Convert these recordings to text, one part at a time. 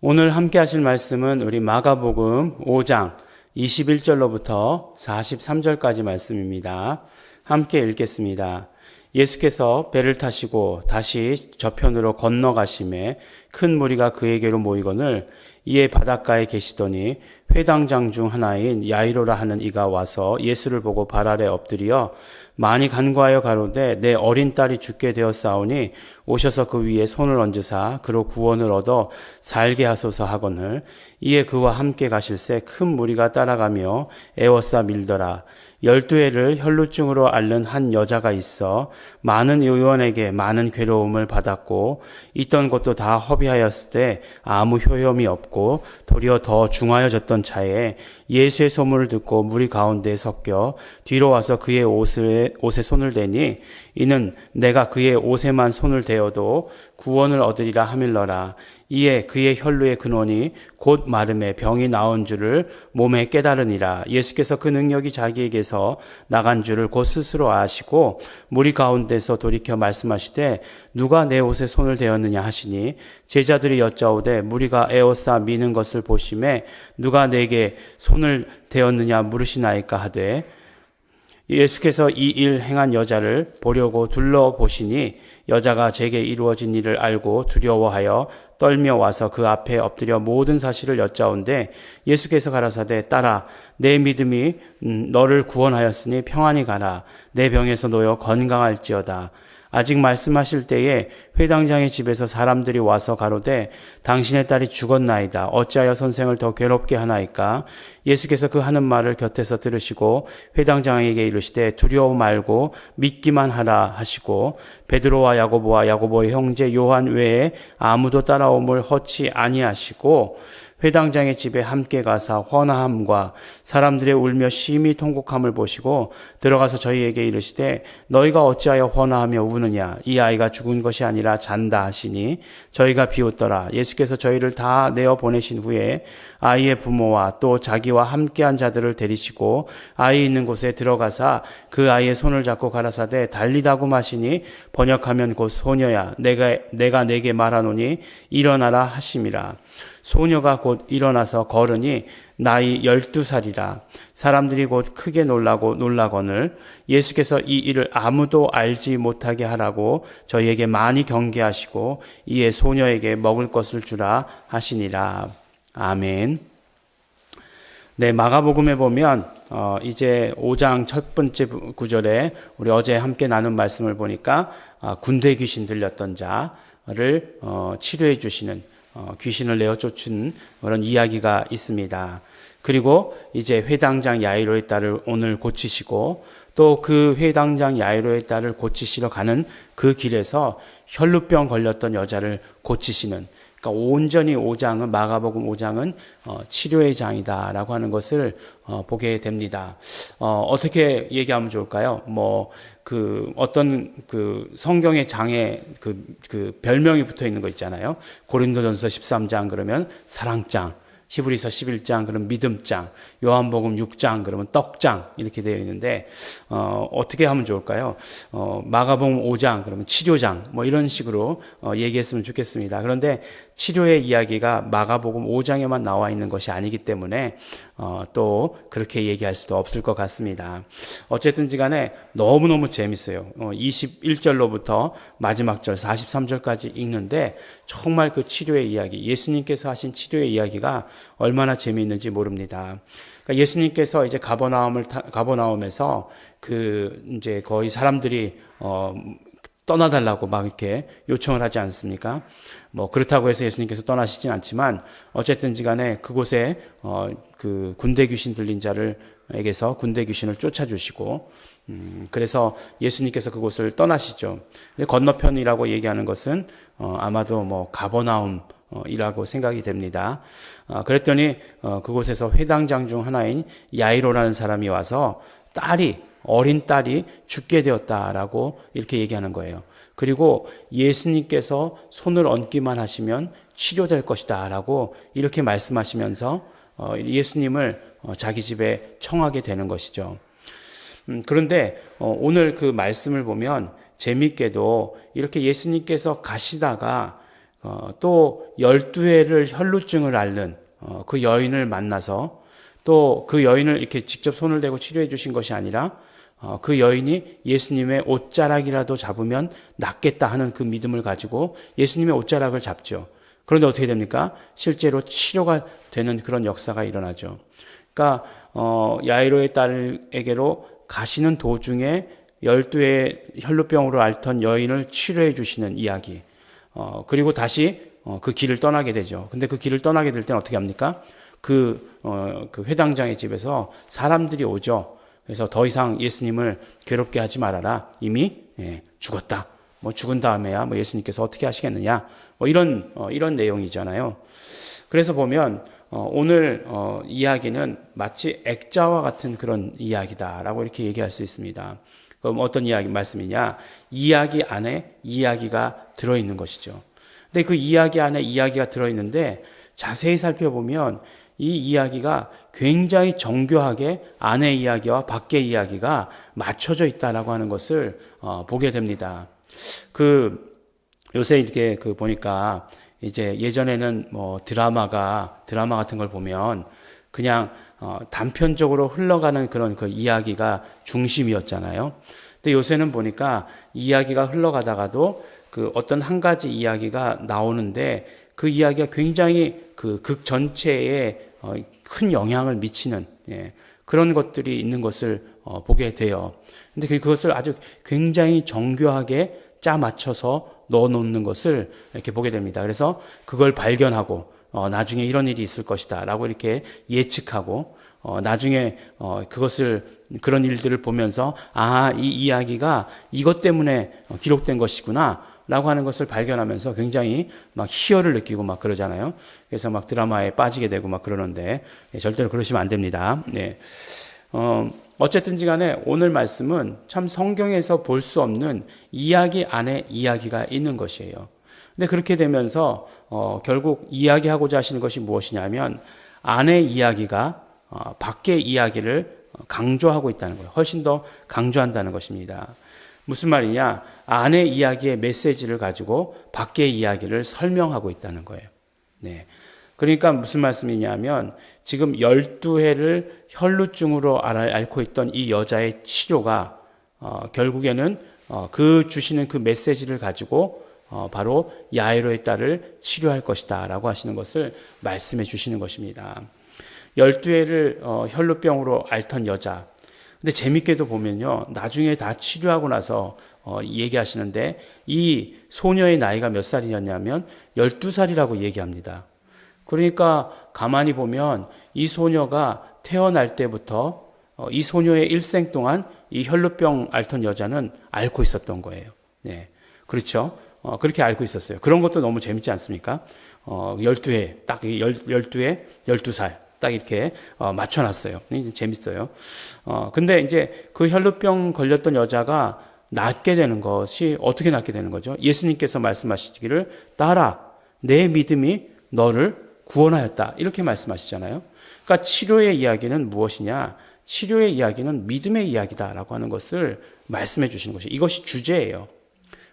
오늘 함께 하실 말씀은 우리 마가복음 5장 21절로부터 43절까지 말씀입니다. 함께 읽겠습니다. 예수께서 배를 타시고 다시 저편으로 건너가심에 큰 무리가 그에게로 모이거늘 이에 바닷가에 계시더니 회당장 중 하나인 야이로라 하는 이가 와서 예수를 보고 발 아래 엎드려 많이 간구하여 가로되 내 어린 딸이 죽게 되었사오니 오셔서 그 위에 손을 얹으사 그로 구원을 얻어 살게 하소서 하거늘 이에 그와 함께 가실새 큰 무리가 따라가며 애워싸 밀더라. 12해를 혈루증으로 앓는 한 여자가 있어 많은 의원에게 많은 괴로움을 받았고 있던 것도 다 허비하였을 때 아무 효험이 없고 도리어 더 중하여졌던 차에 예수의 소문을 듣고 무리 가운데에 섞여 뒤로 와서 그의 옷에 손을 대니 이는 내가 그의 옷에만 손을 대어도 구원을 얻으리라 하밀러라. 이에 그의 혈루의 근원이 곧 마름에 병이 나온 줄을 몸에 깨달으니라. 예수께서 그 능력이 자기에게서 나간 줄을 곧 스스로 아시고 무리 가운데서 돌이켜 말씀하시되 누가 내 옷에 손을 대었느냐 하시니 제자들이 여짜오되 무리가 에워싸 미는 것을 보심에 누가 내게 손을 대었느냐 물으시나이까 하되 예수께서 이 일 행한 여자를 보려고 둘러보시니 여자가 제게 이루어진 일을 알고 두려워하여 떨며 와서 그 앞에 엎드려 모든 사실을 여짜온데 예수께서 가라사대 딸아 내 믿음이 너를 구원하였으니 평안히 가라. 내 병에서 놓여 건강할지어다. 아직 말씀하실 때에 회당장의 집에서 사람들이 와서 가로되 당신의 딸이 죽었나이다. 어찌하여 선생을 더 괴롭게 하나이까? 예수께서 그 하는 말을 곁에서 들으시고 회당장에게 이르시되 두려워 말고 믿기만 하라 하시고 베드로와 야고보와 야고보의 형제 요한 외에 아무도 따라옴을 허치 아니하시고 회당장의 집에 함께 가사 헌화함과 사람들의 울며 심히 통곡함을 보시고 들어가서 저희에게 이르시되 너희가 어찌하여 헌화하며 우느냐? 이 아이가 죽은 것이 아니라 잔다 하시니 저희가 비웃더라. 예수께서 저희를 다 내어 보내신 후에 아이의 부모와 또 자기와 함께한 자들을 데리시고 아이 있는 곳에 들어가사 그 아이의 손을 잡고 가라사대 달리다고 마시니 번역하면 곧 소녀야 내가 내게 말하노니 일어나라 하심이라. 소녀가 곧 일어나서 걸으니 나이 12살이라. 사람들이 곧 크게 놀라거늘 예수께서 이 일을 아무도 알지 못하게 하라고 저희에게 많이 경계하시고 이에 소녀에게 먹을 것을 주라 하시니라. 아멘. 네, 마가복음에 보면 이제 5장 첫 번째 구절에 우리 어제 함께 나눈 말씀을 보니까 군대 귀신 들렸던 자를 치료해 주시는 귀신을 내어 쫓은 그런 이야기가 있습니다. 그리고 이제 회당장 야이로의 딸을 오늘 고치시고 또 그 회당장 야이로의 딸을 고치시러 가는 그 길에서 혈루병 걸렸던 여자를 고치시는, 그러니까 온전히 5장은 마가복음 5장은 치료의 장이다라고 하는 것을 보게 됩니다. 어떻게 얘기하면 좋을까요? 어떤 성경의 장에 그 별명이 붙어 있는 거 있잖아요. 고린도전서 13장 그러면 사랑장, 히브리서 11장 그러면 믿음장, 요한복음 6장 그러면 떡장 이렇게 되어 있는데 어떻게 하면 좋을까요? 마가복음 5장 그러면 치료장 이런 식으로 얘기했으면 좋겠습니다. 그런데 치료의 이야기가 마가복음 5장에만 나와 있는 것이 아니기 때문에 또 그렇게 얘기할 수도 없을 것 같습니다. 어쨌든지 간에 너무너무 재밌어요. 21절로부터 마지막 절 43절까지 읽는데 정말 그 치료의 이야기, 예수님께서 하신 치료의 이야기가 얼마나 재미있는지 모릅니다. 그러니까 예수님께서 이제 가버나움에서 이제 거의 사람들이 떠나달라고 막 이렇게 요청을 하지 않습니까? 그렇다고 해서 예수님께서 떠나시진 않지만 어쨌든지 간에 그곳에 그 군대 귀신 들린 자를에게서 군대 귀신을 쫓아주시고 그래서 예수님께서 그곳을 떠나시죠. 건너편이라고 얘기하는 것은 아마도 가버나움이라고 생각이 됩니다. 그랬더니 그곳에서 회당장 중 하나인 야이로라는 사람이 와서 어린 딸이 죽게 되었다라고 이렇게 얘기하는 거예요. 그리고 예수님께서 손을 얹기만 하시면 치료될 것이다 라고 이렇게 말씀하시면서 예수님을 자기 집에 청하게 되는 것이죠. 그런데 오늘 그 말씀을 보면 재미있게도 이렇게 예수님께서 가시다가 또 12회를 혈루증을 앓는 그 여인을 만나서 또 그 여인을 이렇게 직접 손을 대고 치료해 주신 것이 아니라 그 여인이 예수님의 옷자락이라도 잡으면 낫겠다 하는 그 믿음을 가지고 예수님의 옷자락을 잡죠. 그런데 어떻게 됩니까? 실제로 치료가 되는 그런 역사가 일어나죠. 그러니까 야이로의 딸에게로 가시는 도중에 12의 혈루병으로 앓던 여인을 치료해 주시는 이야기. 그리고 다시 그 길을 떠나게 되죠. 근데 그 길을 떠나게 될 때는 어떻게 합니까? 그 회당장의 집에서 사람들이 오죠. 그래서 더 이상 예수님을 괴롭게 하지 말아라. 이미 죽었다. 뭐 죽은 다음에야 뭐 예수님께서 어떻게 하시겠느냐. 뭐 이런 내용이잖아요. 그래서 보면 오늘 이야기는 마치 액자와 같은 그런 이야기다라고 이렇게 얘기할 수 있습니다. 그럼 어떤 말씀이냐? 이야기 안에 이야기가 들어있는 것이죠. 근데 그 이야기 안에 이야기가 들어있는데 자세히 살펴보면 이 이야기가 굉장히 정교하게 안의 이야기와 밖의 이야기가 맞춰져 있다라고 하는 것을 보게 됩니다. 요새 이렇게 보니까 이제 예전에는 뭐 드라마 같은 걸 보면 그냥 단편적으로 흘러가는 그런 그 이야기가 중심이었잖아요. 근데 요새는 보니까 이야기가 흘러가다가도 그 어떤 한 가지 이야기가 나오는데 그 이야기가 굉장히 그 극 전체에 큰 영향을 미치는 그런 것들이 있는 것을 보게 돼요. 근데 그것을 아주 굉장히 정교하게 짜 맞춰서 넣어 놓는 것을 이렇게 보게 됩니다. 그래서 그걸 발견하고 나중에 이런 일이 있을 것이다 라고 이렇게 예측하고 나중에 그런 일들을 보면서 이 이야기가 이것 때문에 기록된 것이구나 라고 하는 것을 발견하면서 굉장히 막 희열을 느끼고 막 그러잖아요. 그래서 막 드라마에 빠지게 되고 막 그러는데 절대로 그러시면 안 됩니다. 네. 어쨌든지 간에 오늘 말씀은 참 성경에서 볼 수 없는 이야기 안에 이야기가 있는 것이에요. 근데 그렇게 되면서 결국 이야기하고자 하시는 것이 무엇이냐면 안의 이야기가 밖의 이야기를 강조하고 있다는 거예요. 훨씬 더 강조한다는 것입니다. 무슨 말이냐? 안의 이야기의 메시지를 가지고 밖의 이야기를 설명하고 있다는 거예요. 네. 그러니까 무슨 말씀이냐면 지금 12회를 혈루증으로 앓고 있던 이 여자의 치료가 결국에는 그 주시는 그 메시지를 가지고 바로 야이로의 딸을 치료할 것이다 라고 하시는 것을 말씀해 주시는 것입니다. 12회를 혈루병으로 앓던 여자. 근데 재밌게도 보면요. 나중에 다 치료하고 나서 얘기하시는데 이 소녀의 나이가 몇 살이었냐면 12살이라고 얘기합니다. 그러니까 가만히 보면 이 소녀가 태어날 때부터 이 소녀의 일생 동안 이 혈루병 앓던 여자는 앓고 있었던 거예요. 네. 그렇죠. 그렇게 앓고 있었어요. 그런 것도 너무 재밌지 않습니까? 12회, 딱 12회, 12살. 딱 이렇게 맞춰놨어요. 재밌어요. 근데 이제 그 혈루병 걸렸던 여자가 낫게 되는 것이 어떻게 낫게 되는 거죠? 예수님께서 말씀하시기를 딸아, 내 믿음이 너를 구원하였다. 이렇게 말씀하시잖아요. 그러니까 치료의 이야기는 무엇이냐? 치료의 이야기는 믿음의 이야기다라고 하는 것을 말씀해 주시는 것이 이것이 주제예요.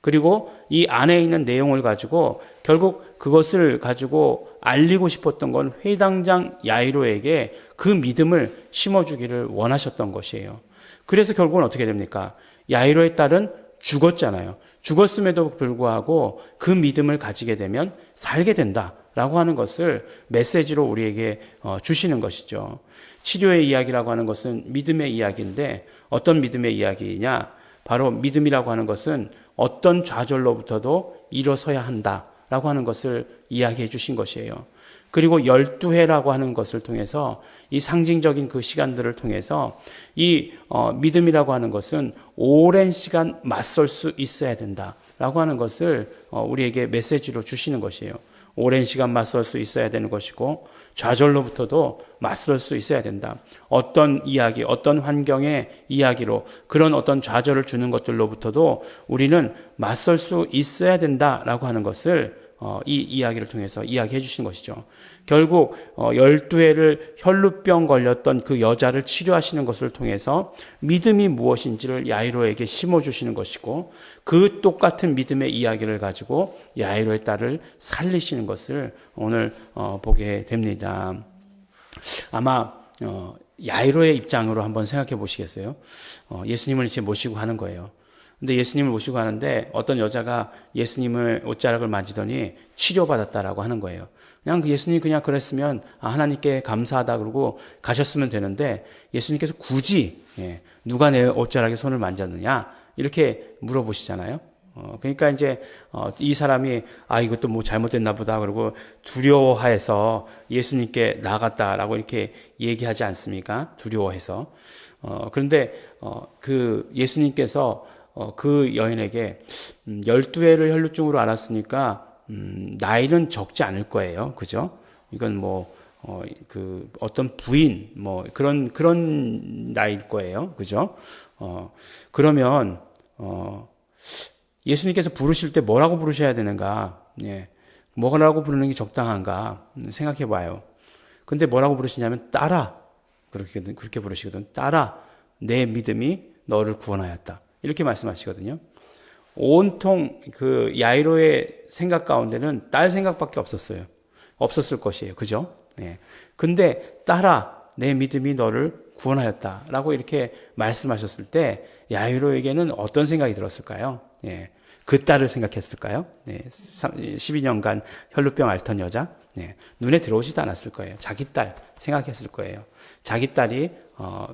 그리고 이 안에 있는 내용을 가지고 결국 그것을 가지고 알리고 싶었던 건 회당장 야이로에게 그 믿음을 심어주기를 원하셨던 것이에요. 그래서 결국은 어떻게 됩니까? 야이로의 딸은 죽었잖아요. 죽었음에도 불구하고 그 믿음을 가지게 되면 살게 된다라고 하는 것을 메시지로 우리에게 주시는 것이죠. 치료의 이야기라고 하는 것은 믿음의 이야기인데 어떤 믿음의 이야기냐? 바로 믿음이라고 하는 것은 어떤 좌절로부터도 일어서야 한다라고 하는 것을 이야기해 주신 것이에요. 그리고 12회라고 하는 것을 통해서 이 상징적인 그 시간들을 통해서 이 믿음이라고 하는 것은 오랜 시간 맞설 수 있어야 된다라고 하는 것을 우리에게 메시지로 주시는 것이에요. 오랜 시간 맞설 수 있어야 되는 것이고 좌절로부터도 맞설 수 있어야 된다. 어떤 이야기, 어떤 환경의 이야기로 그런 어떤 좌절을 주는 것들로부터도 우리는 맞설 수 있어야 된다라고 하는 것을 이 이야기를 통해서 이야기해 주신 것이죠. 결국 12해를 혈루병 걸렸던 그 여자를 치료하시는 것을 통해서 믿음이 무엇인지를 야이로에게 심어주시는 것이고, 그 똑같은 믿음의 이야기를 가지고 야이로의 딸을 살리시는 것을 오늘 보게 됩니다. 아마 야이로의 입장으로 한번 생각해 보시겠어요? 예수님을 이제 모시고 가는 거예요. 근데 예수님을 모시고 가는데 어떤 여자가 예수님을 옷자락을 만지더니 치료받았다라고 하는 거예요. 그냥 예수님이 그냥 그랬으면 하나님께 감사하다 그러고 가셨으면 되는데, 예수님께서 굳이 누가 내 옷자락에 손을 만졌느냐 이렇게 물어보시잖아요. 그러니까 이제 이 사람이 이것도 뭐 잘못됐나 보다 그러고 두려워해서 예수님께 나갔다라고 이렇게 얘기하지 않습니까? 두려워해서. 그런데 그 예수님께서 그 여인에게 12회를 혈루증으로 앓았으니까 나이는 적지 않을 거예요. 그죠? 이건 뭐 그 어떤 부인 뭐 그런 나이일 거예요. 그죠? 그러면 예수님께서 부르실 때 뭐라고 부르셔야 되는가? 뭐라고 부르는 게 적당한가? 생각해 봐요. 근데 뭐라고 부르시냐면 딸아. 그렇게 부르시거든. 딸아, 내 믿음이 너를 구원하였다. 이렇게 말씀하시거든요. 온통 그 야이로의 생각 가운데는 딸 생각밖에 없었어요. 없었을 것이에요. 그죠? 근데 딸아, 내 믿음이 너를 구원하였다라고 이렇게 말씀하셨을 때 야이로에게는 어떤 생각이 들었을까요? 그 딸을 생각했을까요? 12년간 혈루병 앓던 여자? 눈에 들어오지도 않았을 거예요. 자기 딸 생각했을 거예요. 자기 딸이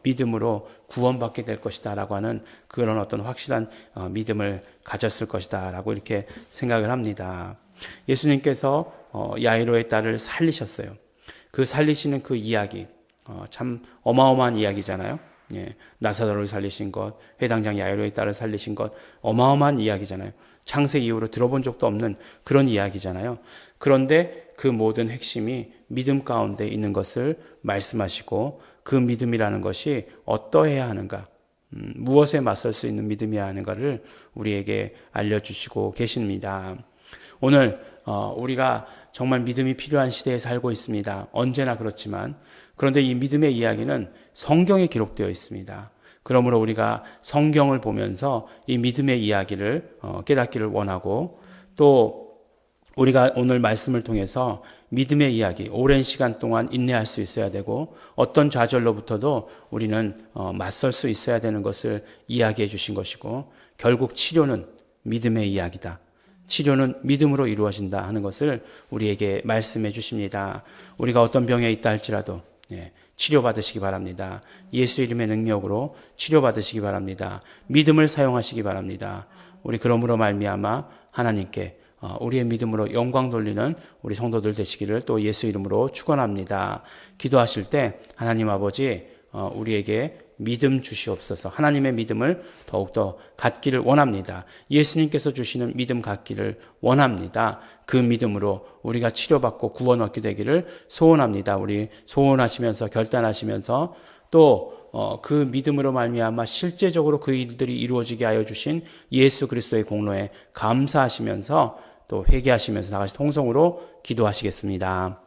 믿음으로 구원받게 될 것이다 라고 하는 그런 어떤 확실한 믿음을 가졌을 것이다 라고 이렇게 생각을 합니다. 예수님께서 야이로의 딸을 살리셨어요. 그 살리시는 그 이야기, 참 어마어마한 이야기잖아요. 나사로를 살리신 것, 회당장 야이로의 딸을 살리신 것, 어마어마한 이야기잖아요. 창세 이후로 들어본 적도 없는 그런 이야기잖아요. 그런데 그 모든 핵심이 믿음 가운데 있는 것을 말씀하시고, 그 믿음이라는 것이 어떠해야 하는가, 무엇에 맞설 수 있는 믿음이어야 하는가를 우리에게 알려주시고 계십니다. 오늘 우리가 정말 믿음이 필요한 시대에 살고 있습니다. 언제나 그렇지만, 그런데 이 믿음의 이야기는 성경에 기록되어 있습니다. 그러므로 우리가 성경을 보면서 이 믿음의 이야기를 깨닫기를 원하고, 또 우리가 오늘 말씀을 통해서 믿음의 이야기, 오랜 시간 동안 인내할 수 있어야 되고, 어떤 좌절로부터도 우리는 맞설 수 있어야 되는 것을 이야기해 주신 것이고, 결국 치료는 믿음의 이야기다. 치료는 믿음으로 이루어진다 하는 것을 우리에게 말씀해 주십니다. 우리가 어떤 병에 있다 할지라도 치료받으시기 바랍니다. 예수 이름의 능력으로 치료받으시기 바랍니다. 믿음을 사용하시기 바랍니다. 우리 그러므로 말미암아 하나님께 우리의 믿음으로 영광 돌리는 우리 성도들 되시기를 또 예수 이름으로 축원합니다. 기도하실 때 하나님 아버지 우리에게 믿음 주시옵소서. 하나님의 믿음을 더욱더 갖기를 원합니다. 예수님께서 주시는 믿음 갖기를 원합니다. 그 믿음으로 우리가 치료받고 구원 얻게 되기를 소원합니다. 우리 소원하시면서 결단하시면서 또 그 믿음으로 말미암아 실제적으로 그 일들이 이루어지게 하여 주신 예수 그리스도의 공로에 감사하시면서 또 회개하시면서 나가시 통성으로 기도하시겠습니다.